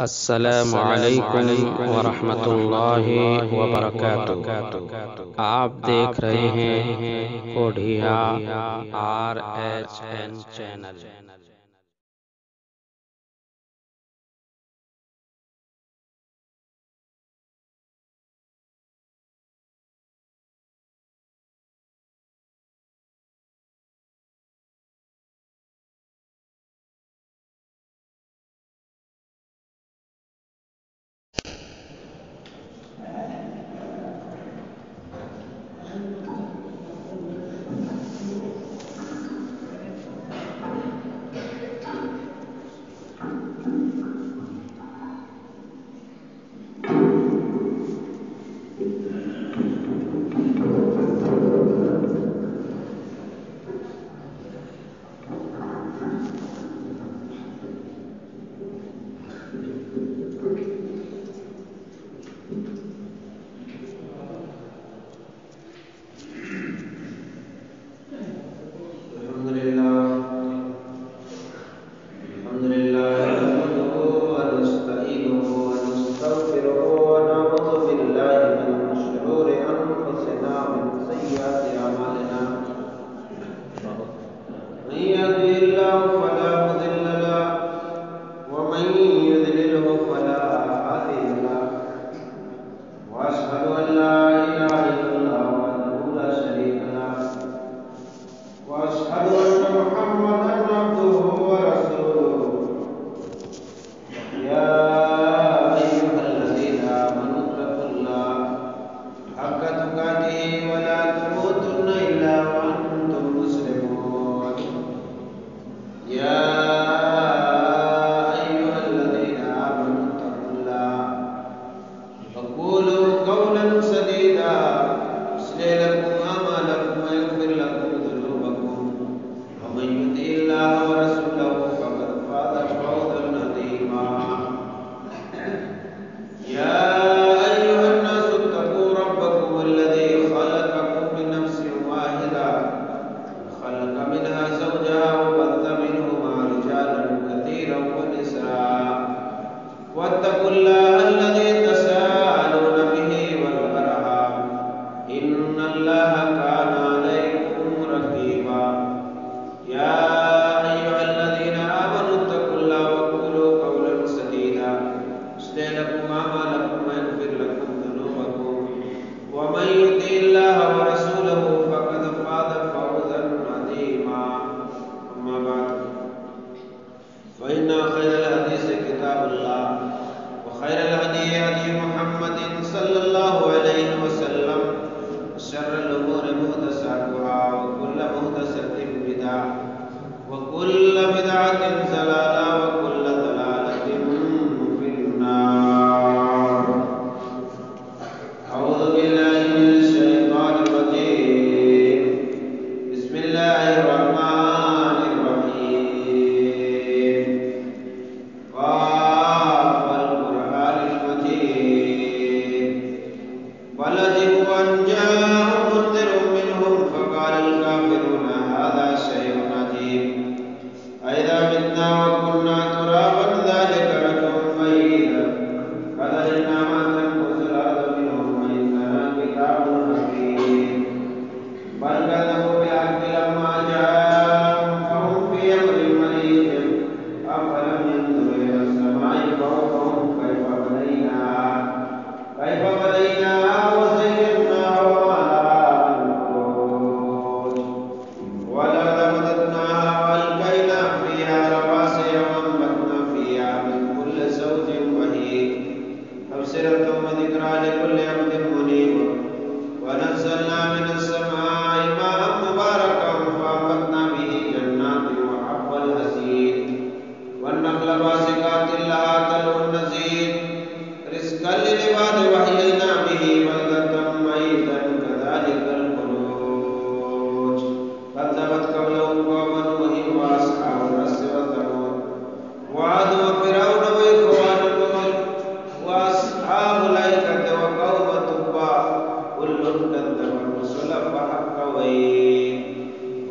السلام علیکم ورحمۃ اللہ وبرکاتہ۔ آپ دیکھ رہے ہیں اوڈھیا RHN چینل۔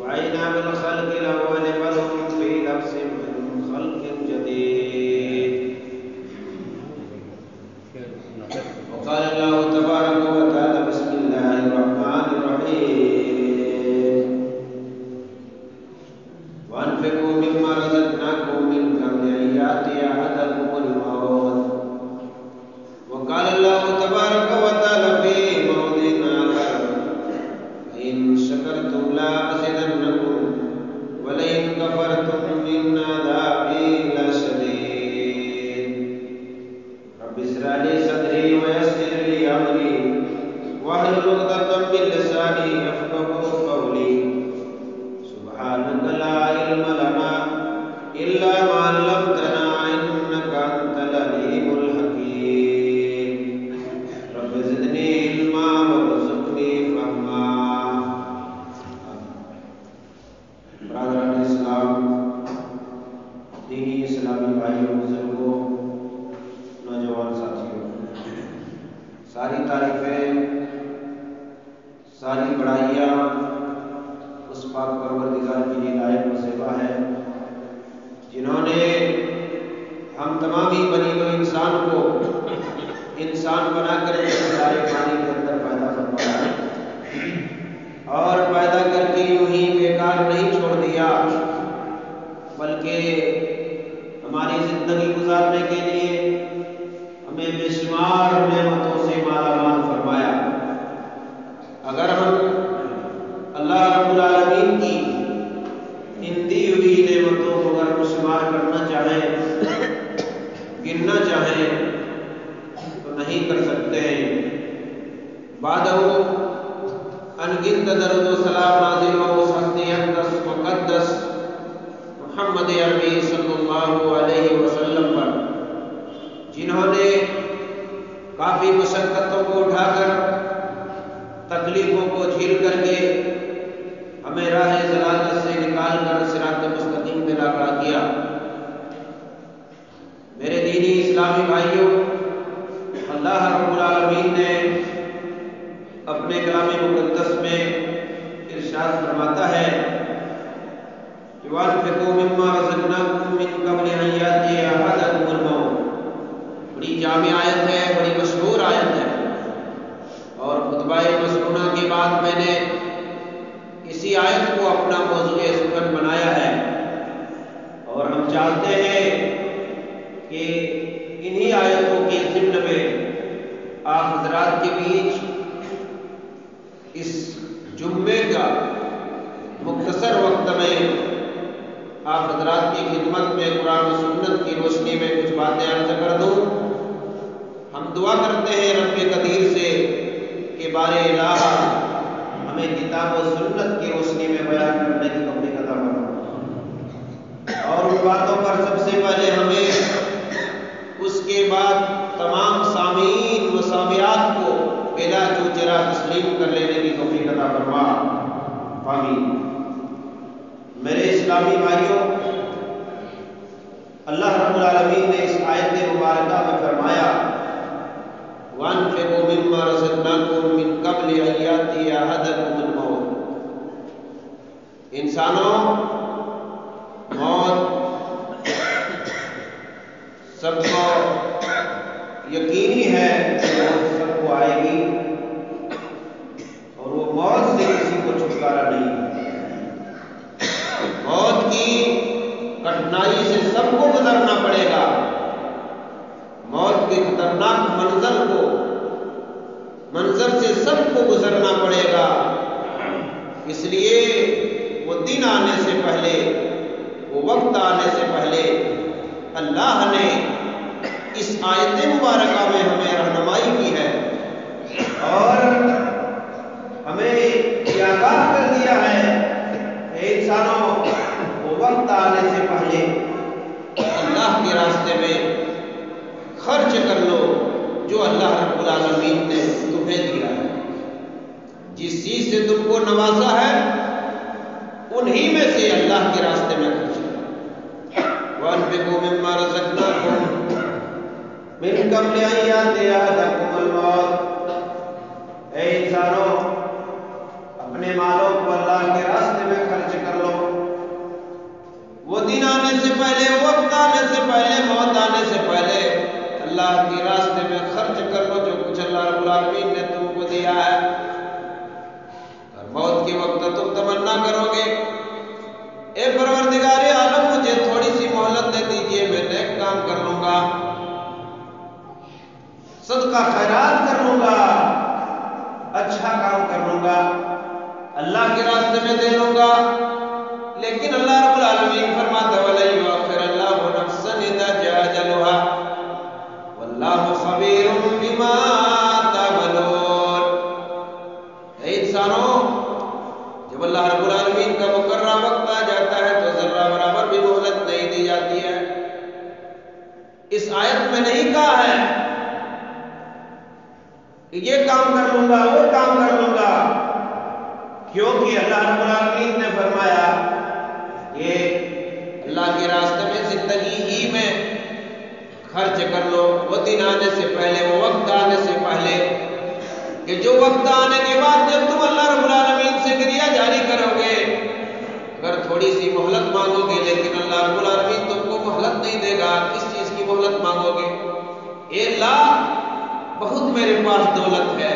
وعينا بالخلق الأول بل هم في لبس من خلق جديد تمام ہی بنی نوع انسان کو انسان بنا کر کے سارے پانی کے اندر پیدا فرمایا اور پیدا کر کے یوں ہی بیکار نہیں چھوڑ دیا، بلکہ ہماری زندگی گزارنے کے لیے ہمیں بے شمار نعمتوں سے مالا مال فرمایا۔ اگر ہم اللہ رب العالمین کی ان دی ہوئی نعمتوں کو اگر شمار کرنا چاہیں، گننا چاہیں تو نہیں کر سکتے ہیں۔ بعدہ انگنت درود و سلام نازل ہو اس ہستی اقدس مقدس محمد عربی صلی اللہ علیہ وسلم پر، جنہوں نے کافی مشقتوں کو اٹھا کر، تکلیفوں کو جھیل کر کے ہمیں راہ ضلالت سے نکال کر صراط مستقیم پہ لاگا کیا۔ میرے دینی اسلامی بھائیوں، اللہ رب العالمین نے اپنے کلام مقدس میں ارشاد فرماتا ہے کہ وَأَنفِقُوا مِمَّا رَزَقْنَاكُم مِّن قَبْلِ أَن يَأْتِيَ أَحَدَكُمُ الْمَوْتُ۔ بڑی جامع آیت ہے، بڑی مشہور آیت ہے، اور خطبہ مسنونہ کے بعد میں نے اسی آیت کو اپنا موضوع سخن بنایا ہے، اور ہم چاہتے ہیں کہ انہی آیتوں کے ضمن میں آپ حضرات کے بیچ اس جمعے کا مختصر وقت میں آپ حضرات کی خدمت میں قرآن و سنت کی روشنی میں کچھ باتیں عرض کر دوں۔ ہم دعا کرتے ہیں رب قدیر سے کہ بار الہ ہمیں کتاب و سنت کی روشنی میں بیان کرنے کی توفیق عطا فرما، اور ان باتوں پر سب سے پہلے ہمیں، اس کے بعد تمام سامعین و سامعات کو بلا چوچرا تسلیم کر لینے کی توفیق عطا فرما، آمین۔ میرے اسلامی بھائیوں، اللہ رب العالمین نے اس آیت مبارکہ میں فرمایا وَأَنفِقُوا مِمَّا رَزَقْنَاكُم مِّن قَبْلِ أَن يَأْتِيَ أَحَدَكُمُ الْمَوْتُ۔ انسانوں، موت سب کو یقینی ہے کہ موت سب کو آئے گی، اور وہ موت سے کسی کو چھٹکارا نہیں ہے۔ موت کی کٹھنائی سے سب کو گزرنا پڑے گا، موت کے خطرناک منظر سے سب کو گزرنا پڑے گا۔ اس لیے وہ دن آنے سے پہلے، وہ وقت آنے سے پہلے اللہ نے اس آیت مبارکہ میں ہمیں رہنمائی کی ہے، اور ہمیں یہ آگاہ کر دیا ہے کہ انسانوں، وہ وقت آنے سے پہلے اللہ کے راستے میں خرچ کر لو جو اللہ رب العالمین نے تمہیں دیا ہے۔ جس چیز سے تم کو نوازا ہے انہی میں سے اللہ کے راستے میں خرچ کرو۔ وَأَنفِقُوا مِمَّا رَزَقْنَاكُم مِّن قَبْلِ أَن يَأْتِيَ أَحَدَكُمُ الْمَوْتُ۔ اے انسانوں، اپنے مالوں کو اللہ کے راستے میں خرچ کر لو، وہ دن آنے سے پہلے، وقت آنے سے پہلے، موت آنے سے پہلے اللہ کے راستے میں خرچ کر لو جو کچھ اللہ رب العالمین نے تم کو دیا ہے۔ اور موت کے وقت تم تمنا کرو گے اے پروردگار عالم، مجھے تھوڑی سی مہلت دے دیجئے، میں نیک کام کر لوں گا، صدقہ خیرات کر لوں گا، اچھا کام کر لوں گا، اللہ کے راستے میں دے لوں گا۔ لیکن اللہ رب العالمین فرماتا وَلَن يُؤَخِّرَ اللَّهُ نَفْسًا إِذَا جَاءَ أَجَلُهَا وَاللَّهُ خَبِيرٌ بِمَا تَعْمَلُونَ۔ اے انسانوں، جب اللہ رب العالمین کا مقررہ وقت آ جاتا ہے تو ذرہ برابر بھی مہلت نہیں دی جاتی ہے۔ اس آیت میں نہیں کہا ہے کہ یہ کام کر لوں گا، وہ کام کر لوں گا، کیونکہ اللہ رب العالمین نے فرمایا کہ اللہ کے راستے میں زندگی ہی میں خرچ کر لو، وہ دن آنے سے پہلے، وہ وقت آنے سے پہلے، کہ جو وقت آنے کے بعد جب تم اللہ رب العالمین سے گریہ جاری کرو گے، اگر تھوڑی سی مہلت مانگو گے، لیکن اللہ رب العالمین تم کو مہلت نہیں دے گا۔ کس چیز کی مہلت دولت مانگو گے، اے اللہ بہت میرے پاس دولت ہے،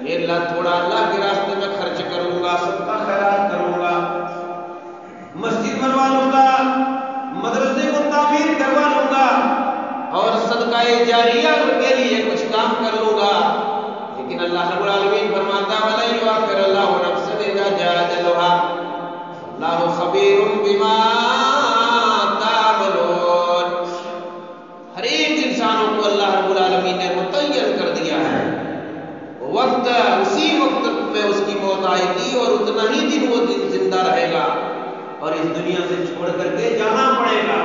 اے اللہ تھوڑا اللہ کے راستے میں خرچ کروں گا، صدقہ خیرات کروں گا، مسجد بنوا لوں گا، مدرسے کو تعمیر کروا لوں گا اور صدقہ جاریہ کے لیے کچھ کام کر لوں گا. لیکن اللہ رب العالمین فرماتا ہے وَلَن يُؤَخِّرَ اللَّهُ نَفْسًا إِذَا جَاءَ أَجَلُهَا وَاللَّهُ خَبِيرٌ بِمَا تَعْمَلُونَ. ہر ایک انسانوں کو اللہ رب العالمین نے متعین کر دیا ہے، وقت اسی وقت میں اس کی موت آئے گی اور اتنا ہی دن وہ زندہ رہے گا اور اس دنیا سے چھوڑ کر کے جانا پڑے گا.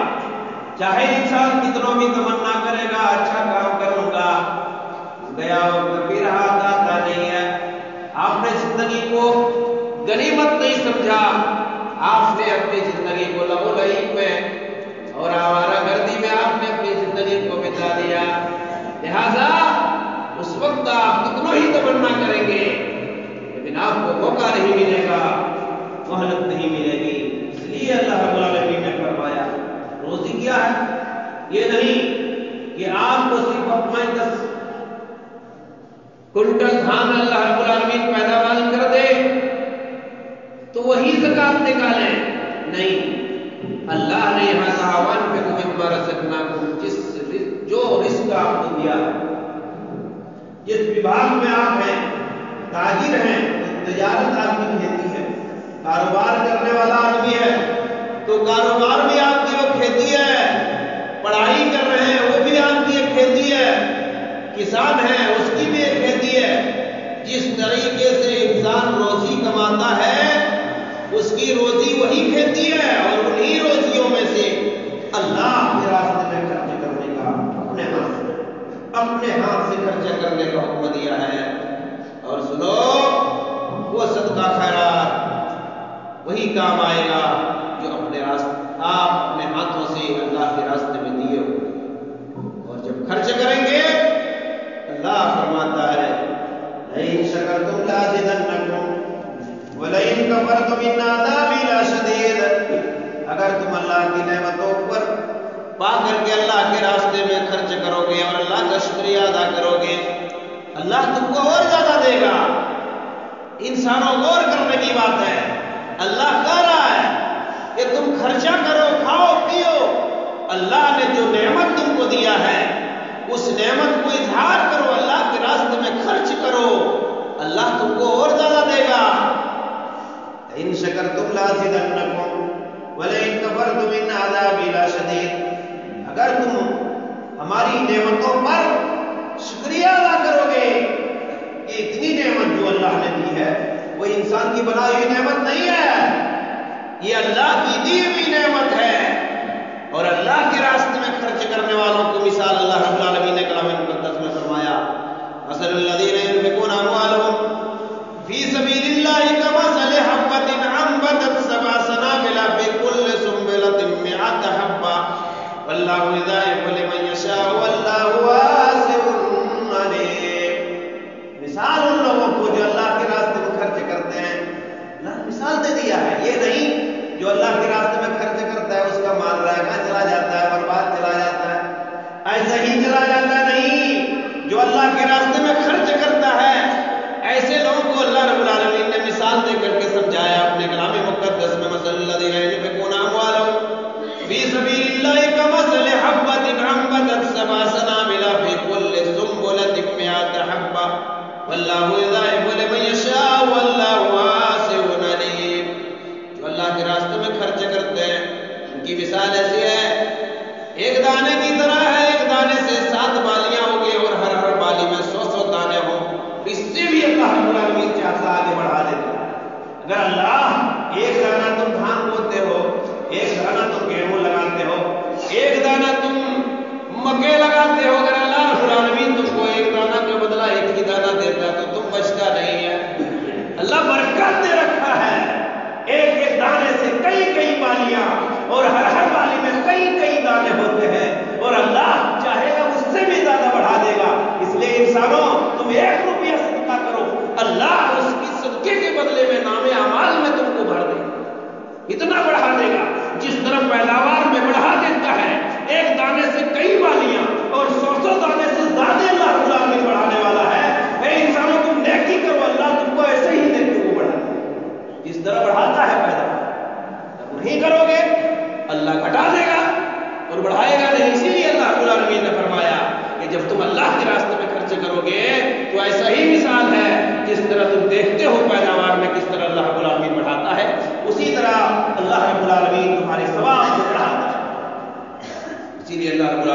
چاہے انسان کتنوں بھی تمنا کرے گا اچھا کام کروں گا، گیا وقت پھر ہاتھ آتا نہیں ہے. آپ نے زندگی کو غنیمت نہیں سمجھا، آپ نے اپنی زندگی کو لہو لعب میں اور آوارہ گردی میں آپ نے اپنی زندگی کو بتا دیا. لہذا اس وقت آپ کتنا ہی تمنا کریں گے لیکن آپ کو موقع نہیں ملے گا، مہلت نہیں ملے گی. اس لیے اللہ رب العالمین نے فرمایا روزی کیا ہے؟ یہ نہیں کہ آپ کو صرف اپنا 10 کنٹل دھان اللہ رب العالمین پیداوار کر دے تو وہی زکات نکالیں. نہیں، اللہ نے یہاں کہا وَأَنفِقُوا مِمَّا رَزَقْنَاكُمْ، جو رزق آپ کو دیا ہے، جس وبھاگ میں آپ ہیں، تاجر ہیں، تجارت آپ کی کھیتی ہے، کاروبار کرنے والا آدمی ہے تو کاروبار بھی آپ کی وہ کھیتی ہے، پڑھائی کر رہے ہیں وہ بھی آپ کی ایک کھیتی ہے، کسان ہے اس کی بھی ایک کھیتی ہے. جس طریقے سے انسان روزی کماتا ہے اس کی روزی وہی کھیتی ہے اور انہی روزیوں میں سے اللہ کے راستے میں خرچ کرنے کا اپنے ہاتھ سے خرچ کرنے کا حکم دیا ہے. اور سنو، وہ صدقہ خیرات وہی کام آئے گا جو آپ اپنے ہاتھوں سے اللہ کے راستے میں دیے ہو. اور جب خرچ کریں گے اللہ فرماتا ہے لَئِن شَكَرْتُمْ لَأَزِيدَنَّكُمْ وَلَئِن كَفَرْتُمْ إِنَّ عَذَابِي لَشَدِيدٌ. اگر تم اللہ کی نعمتوں پر پا کر کے اللہ کے راستے میں خرچ کرو گے اور اللہ کا شکریہ ادا کرو گے، اللہ تم کو اور زیادہ دے گا. انسانوں غور کرنے کی بات ہے، اللہ کہہ رہا ہے کہ تم خرچہ کرو، کھاؤ پیو. اللہ نے جو نعمت تم کو دیا ہے اس نعمت کو اظہار کرو، اللہ کے راستے میں خرچ کرو، اللہ تم کو اور زیادہ دے گا. ان شکرتم لازیدنکم ولئن کفرتم ان عذابی لشدید. اگر تم ہماری نعمتوں پر شکریہ ادا کرو گے، یہ اتنی نعمت جو اللہ نے دی ہے وہ انسان کی بنائی ہوئی نعمت نہیں ہے، یہ اللہ کی دی ہوئی نعمت ہے. اور اللہ کے راستے میں خرچ کرنے والوں کو مثال اللہ رب العالمین نے کلام مقدس میں فرمایا مثل الذین ينفقون اموالهم فی سبیل اللہ کمثل حبۃ انبتت سبع سنابل فی کل سنبلۃ مئۃ حبۃ واللہ یضاعف لمن یشاء واللہ واسع علیم. مثال ان لوگوں کو جو اللہ کے راستے میں خرچ کرتے ہیں، اللہ نے مثال دے دیا ہے. یہ نہیں جو اللہ کے راستے میں خرچ کرتا ہے اس کا مال رائگاں چلا جاتا ہے، برباد چلا جاتا ہے، ایسا ہی چلا جاتا ہے. نہیں، جو اللہ کے راستے میں خرچ کرتا ہے ایسے لوگوں کو اللہ رب العالمین نے مثال دے کر کے سمجھایا اپنے کلام مقدس میں مثل الذین ينفقون اموالهم فی سبیل اللہ کمثل حبۃ انبتت سبع سنابل فی کل سنبلۃ مئۃ حبۃ واللہ یضاعف لمن یشاء واللہ واسع علیم. جو اللہ کے راستے میں خرچ کرتے ہیں ان کی مثال ایسی ہے، ایک دانے کی طرح ہے، ایک دانے سے 7 بالیاں ہوگی اور ہر بالی میں 100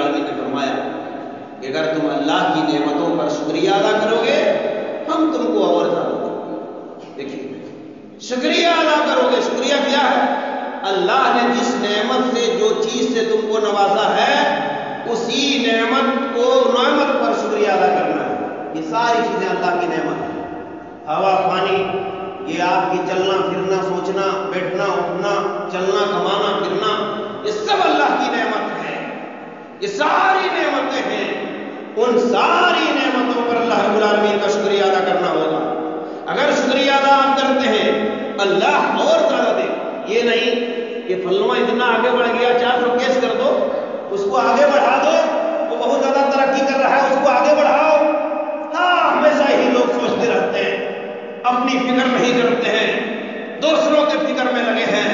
العالمین نے فرمایا کہ اگر تم اللہ کی نعمتوں پر شکریہ ادا کرو گے ہم تم کو اور زیادہ دیں گے. دیکھیے شکریہ ادا کرو گے. شکریہ کیا ہے؟ اللہ نے جس نعمت سے جو چیز سے تم کو نوازا ہے اسی نعمت پر شکریہ ادا کرنا ہے. یہ ساری چیزیں اللہ کی نعمت ہے. ہوا پانی یہ آپ کی چلنا پھرنا سوچنا بیٹھنا اٹھنا چلنا کمانا پھرنا یہ سب اللہ کی نعمت ہے. یہ ساری نعمتیں ہیں. ان ساری نعمتوں پر اللہ رب العالمین کا شکریہ ادا کرنا ہوگا. اگر شکریہ ادا آپ کرتے ہیں اللہ اور زیادہ دے. یہ نہیں کہ فلما اتنا آگے بڑھ گیا 400 کیس کر دو اس کو آگے بڑھا دو وہ بہت زیادہ ترقی کر رہا ہے اس کو آگے بڑھاؤ. ہاں ہمیشہ ہی لوگ سوچتے رہتے ہیں اپنی فکر نہیں کرتے ہیں دوسروں کے فکر میں لگے ہیں.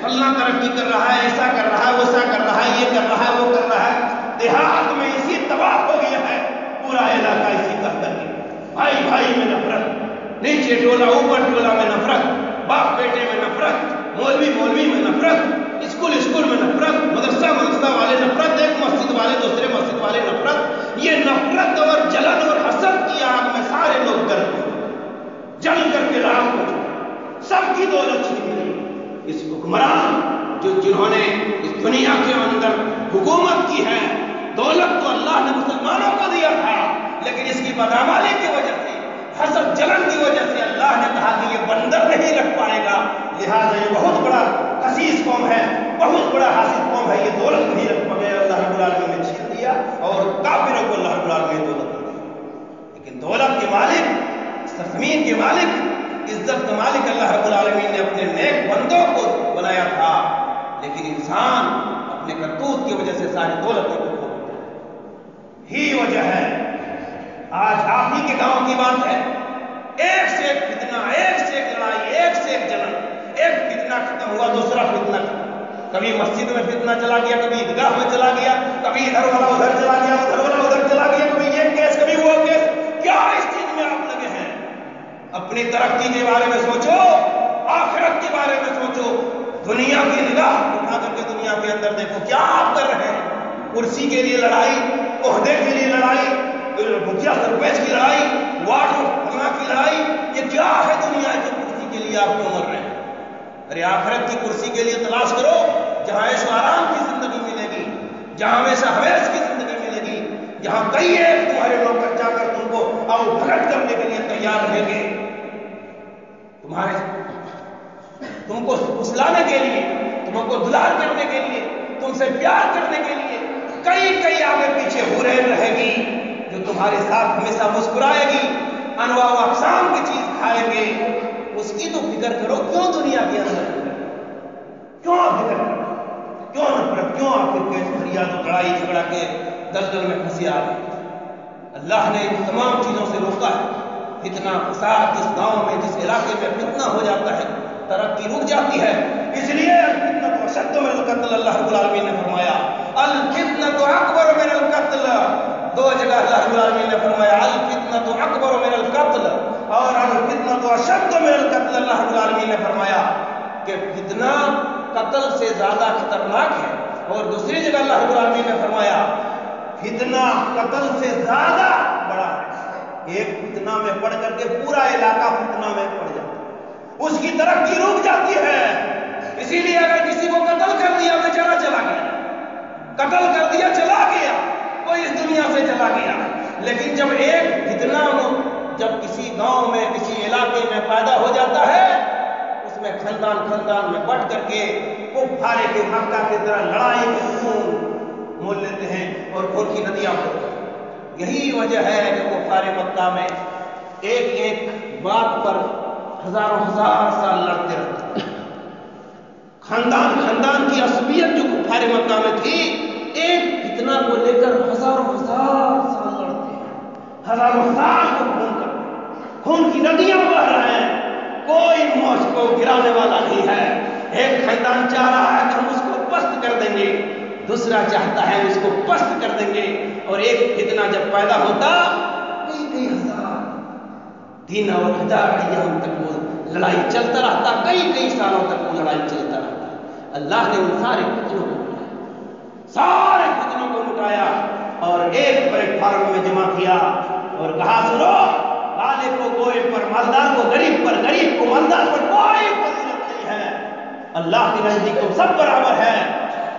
فلاں ترقی کر رہا ہے ایسا کر رہا ہے ویسا کر رہا ہے یہ کر رہا ہے وہ کر رہا ہے. دیہات میں اسی تباہ ہو گیا ہے پورا علاقہ اسی کا کر کے. بھائی بھائی میں نفرت نیچے ٹولہ اوپر ٹولہ میں نفرت باپ بیٹے میں نفرت مولوی میں نفرت اسکول میں نفرت مدرسہ والے نفرت ایک مسجد والے دوسرے مسجد والے نفرت. یہ نفرت اور جلن اور حسد کی آگ میں سارے لوگ گرم جل کر کے راہ ہو چکے. سب کی دولت چھین لی. اس حکمران جنہوں نے اس دنیا کے اندر حکومت کی ہے دولت تو اللہ نے مسلمانوں کو دیا تھا لیکن اس کی بدعمالی کی وجہ سے حسد جلن کی وجہ سے اللہ نے کہا کہ یہ بندر نہیں رکھ پائے گا لہٰذا یہ بہت بڑا خسیس قوم ہے بہت بڑا حاسد قوم ہے یہ دولت نہیں رکھ پائے. اللہ رب العالمین نے چھین دیا اور کافروں کو اللہ رب العالمین نے دولت دی. لیکن دولت کے مالک سرزمین کے مالک عزت کا مالک اللہ رب العالمین نے اپنے نیک بندوں کو بنایا تھا. لیکن انسان اپنے کرتوت کی وجہ سے ساری دولت کو کھو دیتا ہے. ہی وجہ ہے آج آپ ہی کے گاؤں کی بات ہے ایک سے ایک فتنہ ایک سے ایک لڑائی ایک سے ایک جلن. ایک فتنہ ختم ہوا دوسرا فتنہ ختم. کبھی مسجد میں فتنہ چلا گیا کبھی عیدگاہ میں چلا گیا کبھی ادھر والا ادھر چلا گیا ادھر والا ادھر چلا گیا کبھی یہ کیس کبھی وہ کیس. کیا اس چیز میں آپ لگے ہیں؟ اپنی ترقی کے بارے میں سوچو آخرت کے بارے میں سوچو. دنیا کی نگاہ اٹھا کر کے دنیا کے اندر دیکھو کیا آپ کر رہے ہیں. کرسی کے لیے لڑائی عہدے کے لیے لڑائی بھتیا سرپنچ کی لڑائی وارڈ فلاں کی لڑائی یہ کیا ہے؟ دنیا کی کرسی کے لیے آپ کیوں مر رہے ہیں؟ ارے آخرت کی کرسی کے لیے تلاش کرو جہاں عیش و آرام کی زندگی ملے گی جہاں ہمیشہ ہمیش کی زندگی ملے گی جہاں کئی ایک تمہارے لوگ جا کر تم کو آؤ بھگت کرنے کے لیے تیار رہیں گے تم کو پھسلانے کے لیے تم کو دلال کرنے کے لیے تم سے پیار کرنے کے لیے کئی آگے پیچھے ہو رہے گی جو تمہارے ساتھ ہمیشہ مسکرائے گی انواع و اقسام کی چیز کھائیں گے. اس کی تو فکر کرو. کیوں دنیا کے اندر کیوں فکر کرو کیوں نفرت کیوں آخر کے فریاد و لڑائی جھگڑا کے دلدل میں پھنسی آ گئی. اللہ نے ان تمام چیزوں سے روکا ہے. فتنہ فساد جس گاؤں میں جس علاقے میں فتنہ ہو جاتا ہے ترقی رک جاتی ہے. اس لیے الفتنۃ اشد من القتل اللہ رب العالمین نے فرمایا الفتنۃ اکبر من القتل. دو جگہ اللہ رب العالمین نے فرمایا الفتنۃ اکبر من القتل اور الفتنۃ اشد من القتل. اللہ رب العالمین نے فرمایا کہ فتنہ قتل سے زیادہ خطرناک ہے. اور دوسری جگہ اللہ رب العالمین نے فرمایا فتنہ قتل سے زیادہ بڑا ہے. ایک فتنہ میں پڑ کر کے پورا علاقہ فتنہ میں پڑ جاتا ہے اس کی ترقی رک جاتی ہے. اسی لیے اگر کسی کو قتل کر دیا بیچارہ چلا گیا قتل کر دیا چلا گیا کوئی اس دنیا سے چلا گیا. لیکن جب ایک فتنہ جب کسی گاؤں میں کسی علاقے میں پیدا ہو جاتا ہے اس میں خاندان میں بٹ کر کے کفارے کے مکہ کی طرح لڑائی میں خون مول لیتے ہیں اور خون کی ندیاں ہوتی ہیں. یہی وجہ ہے کہ کفار مکہ میں ایک بات پر ہزاروں سال لڑتے رہتے. خاندان کی عصبیت جو کفار مکہ میں تھی ایک فتنہ کو لے کر ہزاروں سال لڑتے ہیں. ہزاروں سال کو خون کی ندیاں بہ رہے ہیں. کوئی موج کو گرانے والا نہیں ہے. ایک خاندان چاہ رہا ہے کہ ہم اس کو پست کر دیں گے دوسرا چاہتا ہے اس کو پست کر دیں گے. اور ایک فتنہ جب پیدا ہوتا کئی ہزار دن اور ہزار ایام تک وہ لڑائی چلتا رہتا. کئی سالوں تک وہ لڑائی چلتا رہتا. اللہ نے ان سارے فتنوں کو مٹایا اٹھایا اور ایک پلیٹ فارم میں جمع کیا اور کہا سنو، غالب کو گوئے پر، مالدار کو غریب پر، غریب کو مالدار پر کوئی فضیلت نہیں ہے، اللہ کے نزدیک تم سب برابر ہے۔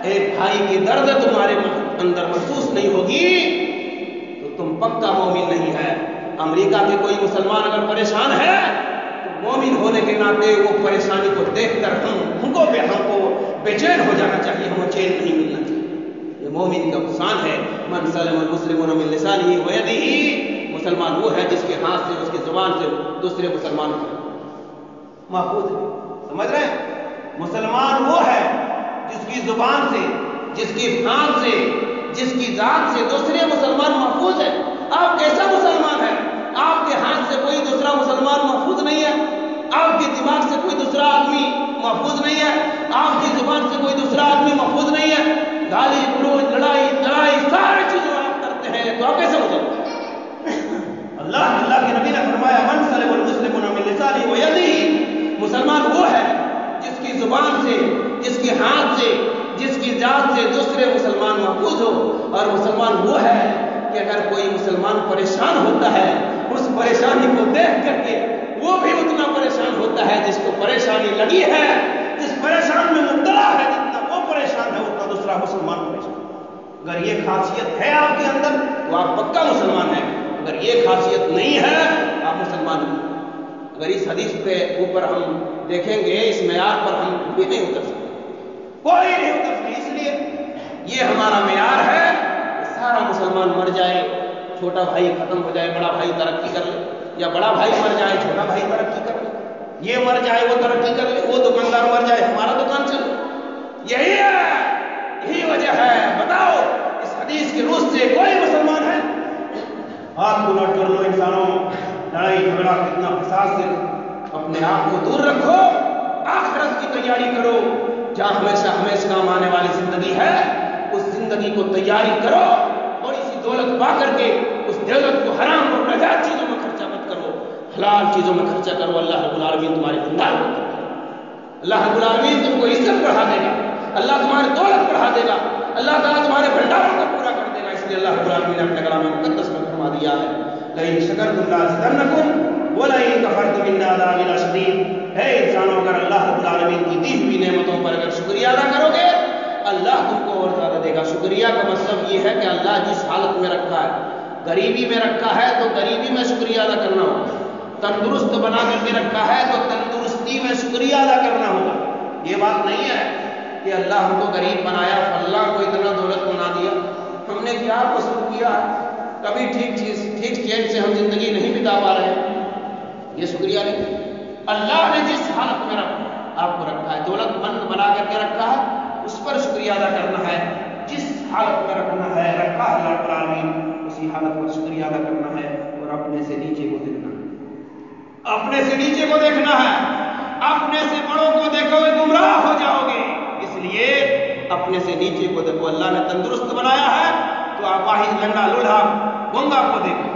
ایک بھائی کی درد تمہارے اندر محسوس نہیں ہوگی تو تم پکا مومن نہیں ہے۔ امریکہ کے کوئی مسلمان اگر پریشان ہے تو مومن ہونے کے ناطے وہ پریشانی کو دیکھ کر ہم کو بے چین ہو جانا چاہیے، ہمیں چین نہیں ملنا چاہیے۔ یہ مومن کا نقصان ہے۔ من سلم المسلمون من لسانہ ویدہ، مسلمان وہ ہے جس کے ہاتھ سے، اس کی زبان سے دوسرے مسلمان محفوظ ہے۔ سمجھ رہے ہیں؟ مسلمان وہ ہے جس کی زبان سے، جس کی ہاتھ سے، جس کی ذات سے دوسرے مسلمان محفوظ ہے۔ آپ کیسا مسلمان ہے؟ آپ کے ہاتھ سے کوئی دوسرا مسلمان محفوظ نہیں ہے، آپ کے دماغ سے کوئی دوسرا آدمی محفوظ نہیں ہے، آپ کی زبان سے کوئی دوسرا آدمی محفوظ نہیں ہے۔ گالی گلوچ، لڑائی ساری چیزیں آپ کرتے ہیں تو آپ کیسے مسلمان؟ اللہ کے نبی نے فرمایا من سلم المسلمون من لسانہ ویدہ، مسلمان وہ ہے جس کی زبان سے، جس کے ہاتھ سے، جس کی ذات سے دوسرے مسلمان محفوظ ہو۔ اور مسلمان وہ ہے کہ اگر کوئی مسلمان پریشان ہوتا ہے، اس پریشانی کو دیکھ کر کے وہ بھی اتنا پریشان ہوتا ہے جس کو پریشانی لگی ہے، جس پریشان میں مبتلا ہے، جتنا وہ پریشان ہے اتنا دوسرا مسلمان پریشان۔ اگر یہ خاصیت ہے آپ کے اندر تو آپ پکا مسلمان ہیں، اگر یہ خاصیت نہیں ہے آپ مسلمان نہیں۔ اگر اس حدیث پہ اوپر ہم دیکھیں گے، اس معیار پر ہم بھی نہیں اتر سکتے، کوئی نہیں اتر سکتے۔ اس لیے یہ ہمارا معیار ہے کہ سارا مسلمان مر جائے، چھوٹا بھائی ختم ہو جائے، بڑا بھائی ترقی کر لے، یا بڑا بھائی مر جائے، چھوٹا بھائی ترقی کر لے، یہ مر جائے وہ ترقی کر لے، وہ دکاندار مر جائے ہمارا دکان چلے۔ یہی ہے، یہی وجہ ہے۔ بتاؤ اس حدیث کے روز سے کوئی مسلمان ہے؟ ہاتھ کو نوٹ کر لو انسانوں، لڑائی جھگڑا کتنا فساد سے اپنے آپ کو دور رکھو، آخرت کی تیاری کرو، جہاں ہمیشہ کام آنے والی زندگی ہے اس زندگی کو تیاری کرو، اور اسی دولت پا کر کے اس دولت کو حرام اور ناجائز چیزوں میں خرچہ مت کرو، حلال چیزوں میں خرچہ کرو۔ اللہ رب العالمین تمہارے بھنڈار کو، اللہ رب العالمین تم کو عزت بڑھا دے گا، اللہ تمہاری دولت بڑھا دے گا، اللہ تعالیٰ تمہارے بھنڈاروں کو پورا کر دے گا۔ اس لیے اللہ رب العالمین نے اپنے کلام مقدس میں فرما دیا ہے لئن شکرتم لازیدنکم ولئن کفرتم ان عذابی لشدید۔ اے انسانوں، اگر اللہ رب العالمین کی دی ہوئی نعمتوں پر اگر شکریہ ادا کرو گے اللہ تم کو اور زیادہ دے گا۔ شکریہ کا مطلب یہ ہے کہ اللہ جس حالت میں رکھا ہے، غریبی میں رکھا ہے تو غریبی میں شکریہ ادا کرنا ہوگا، تندرست بنا کر کے رکھا ہے تو تندرستی میں شکریہ ادا کرنا ہوگا۔ یہ بات نہیں ہے کہ اللہ ہم کو غریب بنایا، اللہ کو اتنا دولت بنا دیا، ہم نے کیا قصور کیا، کبھی ٹھیک چین سے ہم زندگی نہیں بتا پا رہے ہیں، یہ شکریہ نہیں۔ اللہ نے جس حالت میں آپ کو رکھا ہے، دولت مند بنا کر کے رکھا ہے، اس پر شکریہ ادا کرنا ہے۔ جس حالت میں رکھا ہے اللہ رب العالمین، اسی حالت پر شکریہ ادا کرنا ہے، اور اپنے سے نیچے کو دیکھنا ہے، اپنے سے نیچے کو دیکھنا ہے۔ اپنے سے بڑوں کو دیکھو گے گمراہ ہو جاؤ گے، اس لیے اپنے سے نیچے کو دیکھو۔ اللہ نے تندرست بنایا ہے تو آپ واحد لنگڑا لوڑھا گونگا کو دیکھو،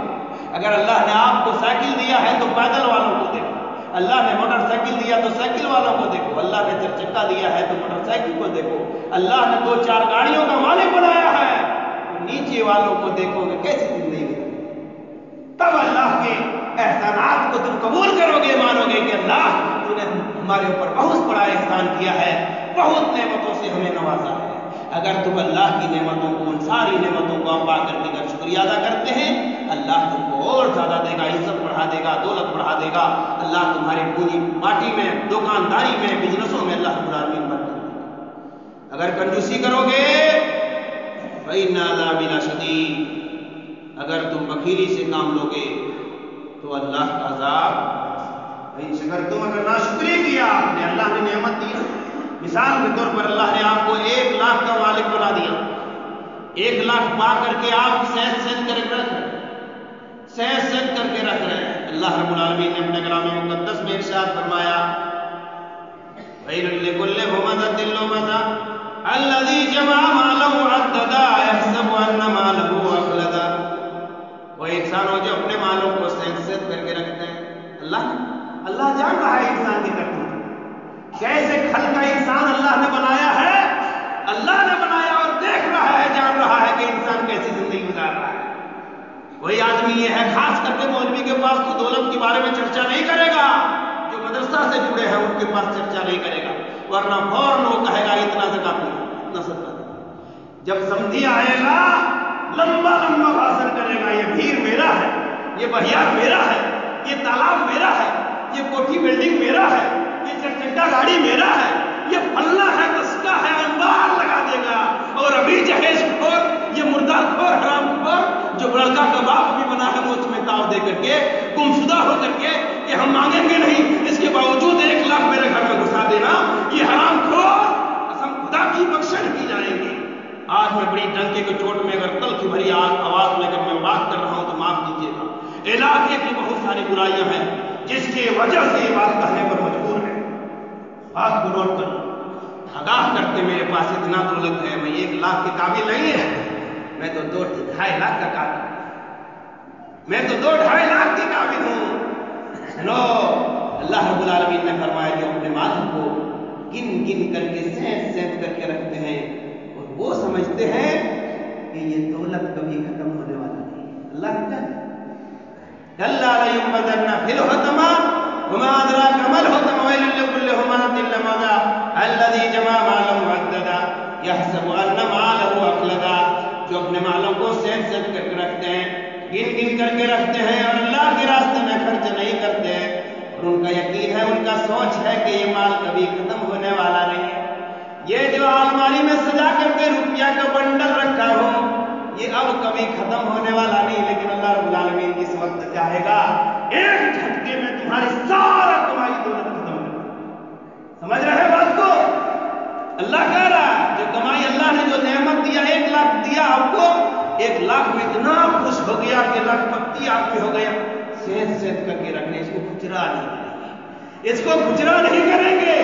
اگر اللہ نے آپ کو سائیکل دیا ہے تو پیدل والوں کو دیکھو، اللہ نے موٹر سائیکل دیا تو سائیکل والوں کو دیکھو، اللہ نے چار چکا دیا ہے تو موٹر سائیکل کو دیکھو، اللہ نے 2-4 گاڑیوں کا مالک بنایا ہے تو نیچے والوں کو دیکھو گے کیسی زندگی ہے، تب اللہ کے احسانات کو تم قبول کرو گے، مانو گے کہ اللہ تو نے ہمارے اوپر بہت بڑا احسان کیا ہے، بہت نعمتوں سے ہمیں نوازا ہے۔ اگر تم اللہ کی نعمتوں کو، ان ساری نعمتوں کو پا کر کے اگر شکریہ ادا کرتے ہیں، اللہ تم کو اور زیادہ دے گا، عزت بڑھا دے گا، دولت بڑھا دے گا، اللہ تمہاری پوری ماٹی میں، دکانداری میں، بزنسوں میں اللہ رب العالمین برکت دے گا۔ اگر کنجوسی کرو گے فإن عذابی لشدید، اگر تم بخیلی سے کام لو گے تو اللہ کا عذاب۔ شکرتم، اگر ناشکری کیا آپ نے، اللہ نے نعمت دی، مثال کے طور پر اللہ نے آپ کو 1 لاکھ کا مالک بنا دیا، 1 لاکھ پا کر کے آپ صحت کر کے رکھ رہے ہیں۔ اللہ رب العالمین نے اپنے کلام مقدس میں ارشاد فرمایا وَيْلٌ لِكُلِّ هُمَزَةٍ لُمَزَةٍ الَّذِي جَمَعَ مَالَهُ وَعَدَّدَهُ أَيَحْسَبُ أَنَّ مَالَهُ أَخْلَدَهُ۔ وہ انسانوں جو اپنے مالوں کو صحت کر کے رکھتے ہیں، اللہ جان رہا ہے انسان کی کرتوت، کیسے کھل کا انسان اللہ نے بنایا ہے، اللہ نے بنایا اور دیکھ رہا ہے، جان رہا ہے کہ انسان وہی آدمی یہ ہے، خاص کر کے مولوی کے پاس تو دولت کے بارے میں چرچا نہیں کرے گا، جو مدرسہ سے جڑے ہیں ان کے پاس چرچا نہیں کرے گا، ورنہ فوراً وہ کہے گا اتنا زکات نہیں، اتنا صدقہ نہیں۔ جب سمجھی آئے گا لمبا لمبا بھاشن کرے گا، یہ بھیڑ میرا ہے، یہ بہیار میرا ہے، یہ تالاب میرا ہے، یہ کوٹھی بلڈنگ میرا ہے، یہ چرچکا گاڑی میرا ہے، یہ پھلنا ہے، دسکا ہے، انبار لگا دے گا۔ اور ابھی جہیز خور، یہ مردار خور، حرام خور، جو لڑکا کا باپ بھی بنا ہے موت میں تاؤ دے کر کے، گمشدہ ہو کر کے کہ ہم مانگیں گے نہیں، اس کے باوجود 1 لاکھ میرے گھر میں گھسا دینا، یہ حرام خور قسم خدا کی بخشن کی جائیں گے۔ آج میں بڑی ڈنکے کے چوٹ میں اگر تلخ بھری آواز میں اگر میں بات کر رہا ہوں تو معاف کیجیے گا۔ علاقے کی بہت ساری برائیاں ہیں جس کی وجہ سے یہ بات کہنے پر مجبور ہے۔ بات کو نوٹ کر آگاہ کرتے، میرے پاس اتنا دولت ہے، میں 1 لاکھ کے قابل نہیں ہے، میں تو 2-2.5 لاکھ کا قابل ہوں، میں تو 2-2.5 لاکھ کے قابل ہوں۔ سنو، اللہ رب العالمین نے فرمایا جو اپنے مال کو گن گن کر کے سینت سینت کر کے رکھتے ہیں اور وہ سمجھتے ہیں کہ یہ دولت کبھی ختم ہونے والا نہیں ہے۔ اللہ کہتا ہے کلا لینبذن فی الحطمہ وما ادراک ما الحطمہ ویل لکل ہمزۃ لمزہ الذی جمع مالا وعددا یحسب ان مالہ اخلدا۔ جو اپنے مالوں کو سینت سینت کر کے رکھتے ہیں، گن گن کر کے رکھتے ہیں اور اللہ کے راستے میں خرچ نہیں کرتے ہیں، اور ان کا یقین ہے، ان کا سوچ ہے کہ یہ مال کبھی ختم ہونے والا نہیں ہے۔ یہ جو الماری میں سجا کر کے روپیہ کا بنڈل رکھا ہو، یہ اب کبھی ختم ہونے والا نہیں، لیکن اللہ رب العالمین اس وقت چاہے گا ایک جھٹکے میں تمہاری سارا کمائی دولت ختم کر دے۔ سمجھ رہے ہیں بات کو؟ اللہ کہہ رہا ہے جو کمائی اللہ نے جو نعمت دیا، 1 لاکھ دیا آپ کو، 1 لاکھ میں اتنا خوش ہو گیا کہ لاکھ پتی آپ میں ہو گیا، سینت سینت کر کے رکھنے، اس کو کچرا نہیں کریں گے، اس کو کچرا نہیں کریں گے۔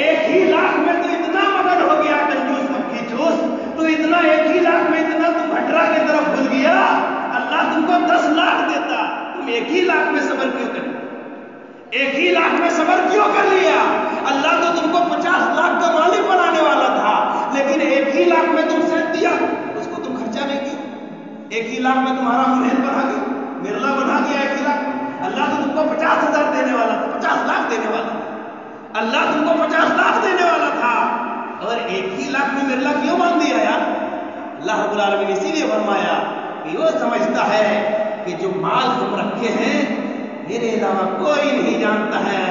1 ہی لاکھ میں تو اتنا مگن ہو گیا کنجوس مکھی چوس، تو اتنا 1 ہی لاکھ میں اتنا تم بھٹرا کی طرف بھول گیا، اللہ تم کو 10 لاکھ دیتا، تم 1 ہی لاکھ میں صبر کیوں کر لیا؟ 1 ہی لاکھ میں صبر کیوں کر لیا؟ اللہ تو تم کو 50 لاکھ کا مالک بنانے والا تھا، لیکن 1 ہی لاکھ میں تم سے دیا، اس کو تم خرچہ نہیں کیا۔ 1 ہی لاکھ میں تمہارا منہر بنا گیا، مرلا بنا گیا 1 ہی لاکھ میں۔ اللہ تو تم کو 50,000 دینے والا تھا، 50 لاکھ دینے والا تھا، اللہ تم کو 50 لاکھ دینے والا تھا، اور 1 ہی لاکھ میں مرلا کیوں مان دیا یار؟ اللہ رب العالمین اسی لیے فرمایا کہ وہ سمجھتا ہے کہ جو مال ہم رکھے ہیں میرے علاوہ کوئی نہیں جانتا ہے،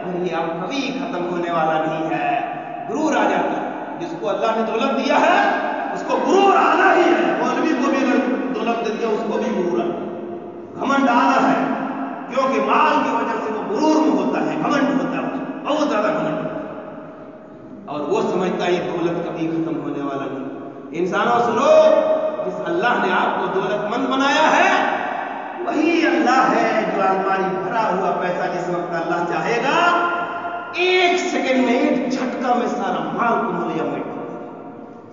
اور یہ اب کبھی ختم ہونے والا نہیں ہے۔ غرور آ جاتا ہے، جس کو اللہ نے دولت دیا ہے اس کو غرور آنا ہی ہے۔ مولوی کو بھی اگر دولت دیتے ہیں اس کو بھی غرور آنا ہے، گھمنڈ آنا ہے، کیونکہ مال کی وجہ سے وہ غرور میں ہوتا ہے، گھمنڈ ہوتا ہے، بہت زیادہ گھمنڈ ہوتا ہے، اور وہ سمجھتا ہے یہ دولت کبھی ختم ہونے والا نہیں۔ انسانوں سنو، جس اللہ نے آپ کو دولت مند بنایا ہے وہی اللہ ہے جو الماری بھرا ہوا پیسہ جس وقت اللہ چاہے گا 1 سیکنڈ میں 1 جھٹکا میں سارا مال کو مہیا مٹ دے گا۔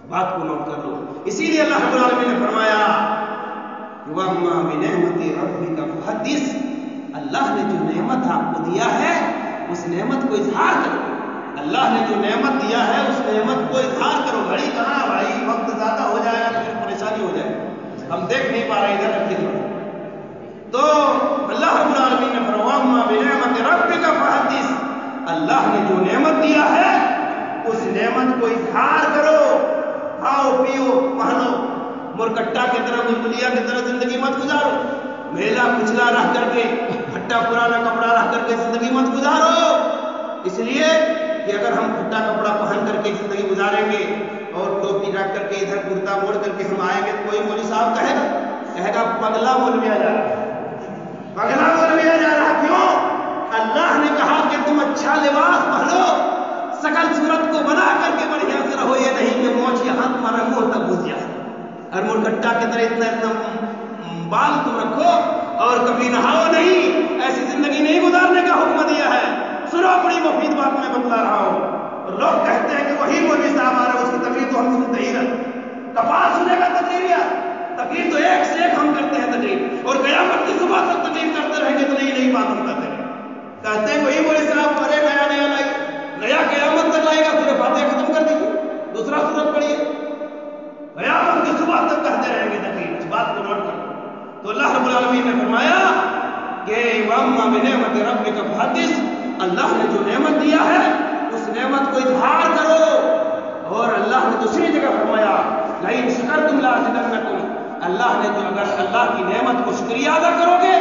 بات کو نوٹ کر لو، اسی لیے اللہ رب العالمین نے فرمایا وَأَمَّا بِنِعْمَتِ رَبِّكَ فَحَدِّثْ۔ اللہ نے جو نعمت آپ کو دیا ہے اس نعمت کو اظہار کرو۔ اللہ نے جو نعمت دیا ہے اس نعمت کو اظہار کرو۔ گھڑی کہاں بھائی، وقت زیادہ ہو جائے گا تو پھر پریشانی ہو جائے گی، ہم دیکھ نہیں پا رہے ادھر رکھے تھوڑا۔ تو اللہ رب العالمین نے فرمایا وَأَمَّا بِنِعْمَتِ رَبِّكَ فَحَدِّثْ۔ اللہ نے جو نعمت دیا ہے اس نعمت کو اظہار کرو، کھاؤ پیو پہنو، مرکٹا کی طرح گلگلیا کی طرح زندگی مت گزارو، میلا کچلا رہ کر کے پھٹا پرانا کپڑا رکھ کر کے زندگی مت گزارو۔ اس لیے کہ اگر ہم پھٹا کپڑا پہن کر کے زندگی گزاریں گے اور ٹوپی رکھ کر کے ادھر کرتا موڑ کر کے ہم آئیں گے تو کوئی مولوی صاحب کہے گا پگلا مولویا جا رہا، پگلا مولویا جا رہا۔ کیوں؟ اللہ نے کہا کہ تم اچھا لباس پہنو، شکل صورت کو بنا کر کے بڑھیا سے رہو، یہ نہیں کہ موچ یہاں تمہارا منہ تک گھس جائے اور مرکٹا کی طرح اتنا اتنا بال تم رکھو اور کبھی نہاؤ نہیں۔ ایسی زندگی نہیں گزارنے کا حکم دیا ہے۔ سنو، بڑی مفید بات میں بتلا رہا ہوں۔ لوگ کہتے ہیں کہ وہی مولوی صاحب آ رہے ہیں، اس کی تقریر تو ہم سنتے ہی رہتے، کپاس سنے کا تقریر یا تقریر تو ایک سے ایک ہم کرتے ہیں تقریر، اور قیامت کی صبح تک تقریر کرتے رہیں گے تو نئی نئی بات ہم کرتے رہیں گے۔ کہتے ہیں وہی مولوی صاحب ارے نیا نیا لائے، نیا قیامت تک لائے گا، سورہ فاتحہ ختم کر دیجیے، دوسرا سورت پڑھیے، قیامت کی صبح تک کہتے رہیں گے تقریر۔ اس بات کو نوٹ کرو۔ تو اللہ رب العالمین نے فرمایا کہ وَأَمَّا بِنِعْمَةِ رَبِّكَ فَحَدِّثْ، اللہ نے جو نعمت دیا ہے اس نعمت کو اظہار کرو۔ اور اللہ نے دوسری جگہ فرمایا لَئِن شَكَرْتُمْ لَأَزِيدَنَّكُمْ، اللہ نے جو اگر اللہ کی نعمت کو شکریہ ادا کرو گے